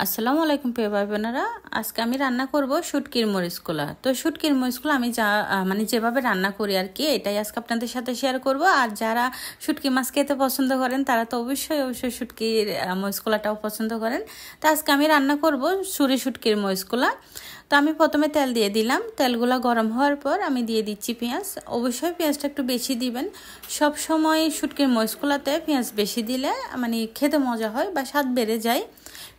আসসালামু আলাইকুম প্রিয় ভাই বোনেরা, আজকে আমি রান্না করব শুটকির মরিচকলা। তো শুটকির মরিচকলা আমি যেভাবে রান্না করি আর কি, এটাই আজকে আপনাদের সাথে শেয়ার করব। আর যারা শুটকি মাছ খেতে পছন্দ করেন তারা তো অবশ্যই শুটকির মরিচকলাটাও পছন্দ করেন। তো আজকে আমি রান্না করব সুরি শুটকির মরিচকলা। তো আমি প্রথমে তেল দিয়ে দিলাম। তেলগুলো গরম হওয়ার পর আমি দিয়ে দিচ্ছি পেঁয়াজ। অবশ্যই পেঁয়াজটা একটু বেশি দিবেন। সব সময় শুটকির মরিচকলাতে পেঁয়াজ বেশি দিলে মানে খেতে মজা হয় বা স্বাদ বেড়ে যায়।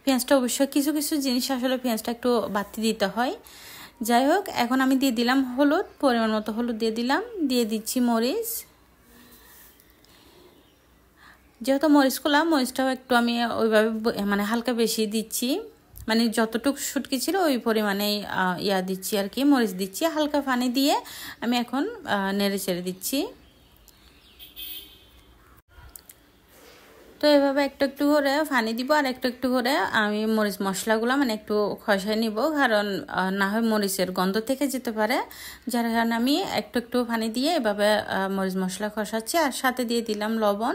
পেঁয়াজটা অবশ্যই কিছু জিনিস আসলে পেঁয়াজটা একটু বাড়তি দিতে হয়। যাই হোক, এখন আমি দিয়ে দিলাম হলুদ, পরিমাণ মতো হলুদ দিয়ে দিলাম। দিয়ে দিচ্ছি মরিচ। যেহেতু মরিচটাও একটু আমি ওইভাবে মানে হালকা বেশি দিচ্ছি, মানে যতটুকু শুটকি ছিল ওই পরিমাণেই দিচ্ছি আর কি, মরিচ দিচ্ছি। হালকা পানি দিয়ে আমি এখন নেড়ে চেড়ে দিচ্ছি। তো এভাবে একটু করে পানি দিব, আর একটু করে আমি মরিচ মশলাগুলো মানে একটু খসায় নিব, কারণ না হয় মরিচের গন্ধ থেকে যেতে পারে। যার কারণে আমি একটু পানি দিয়ে এভাবে মরিচ মশলা খসাচ্ছি। আর সাথে দিয়ে দিলাম লবণ।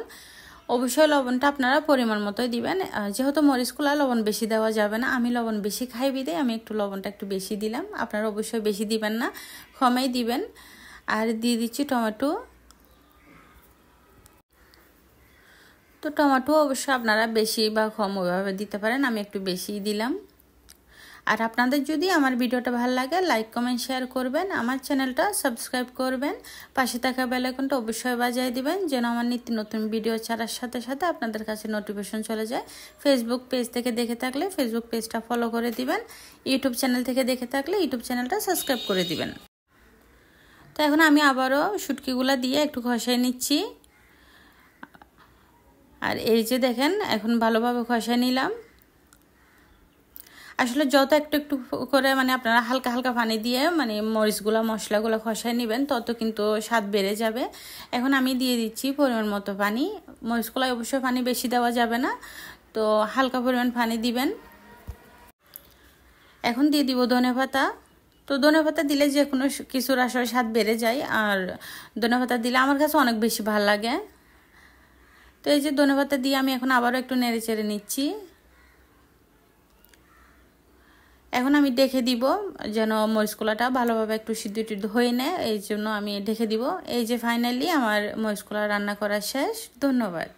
অবশ্যই লবণটা আপনারা পরিমাণ মতোই দিবেন, যেহেতু মরিচগুলো লবণ বেশি দেওয়া যাবে না। আমি লবণ বেশি খাই বিদে আমি লবণটা একটু বেশি দিলাম। আপনারা অবশ্যই বেশি দিবেন না, কমেই দিবেন। আর দিয়ে দিচ্ছি টমেটো। তো টমেটো অবশ্যই আপনারা বেশি বা কম ওইভাবে দিতে পারেন, আমি একটু বেশি দিলাম। আর আপনাদের যদি আমার ভিডিওটা ভালো লাগে লাইক কমেন্ট শেয়ার করবেন, আমার চ্যানেলটা সাবস্ক্রাইব করবেন, পাশে থাকা বেল আইকনটা অবশ্যই বাজিয়ে দিবেন, যেন আমার নিত্য নতুন ভিডিও ছাড়ার সাথে সাথে আপনাদের কাছে নোটিফিকেশন চলে যায়। ফেসবুক পেজ থেকে দেখে থাকলে ফেসবুক পেজটা ফলো করে দিবেন, ইউটিউব চ্যানেল থেকে দেখে থাকলে ইউটিউব চ্যানেলটা সাবস্ক্রাইব করে দিবেন। তো এখন আমি আবারও শুটকিগুলো দিয়ে একটু কষাই নিচ্ছি। আর এই যে দেখেন, এখন ভালোভাবে কষায় নিলাম। আসলে যত একটু করে মানে আপনারা হালকা পানি দিয়ে মানে মশলাগুলো কষায় নেবেন, তত কিন্তু স্বাদ বেড়ে যাবে। এখন আমি দিয়ে দিচ্ছি পরিমাণ মতো পানি। মরিচগুলোয় অবশ্যই পানি বেশি দেওয়া যাবে না, তো হালকা পরিমাণ পানি দিবেন। এখন দিয়ে দিব ধনেপাতা। তো ধনেপাতা দিলে যে কোনো কিছুর আসলে স্বাদ বেড়ে যায়, আর ধনেপাতা দিলে আমার কাছে অনেক বেশি ভালো লাগে। তো এই যে ধনেপাতা দিয়ে আমি এখন আবারও একটু নেড়ে চেড়ে নিচ্ছি। এখন আমি ঢেকে দিব, যেন মরিচকলাটা ভালোভাবে একটু সিদ্ধ হয়ে নেয়, এই জন্য আমি ঢেকে দিব। এই যে ফাইনালি আমার মরিচকলা রান্না করা শেষ। ধন্যবাদ।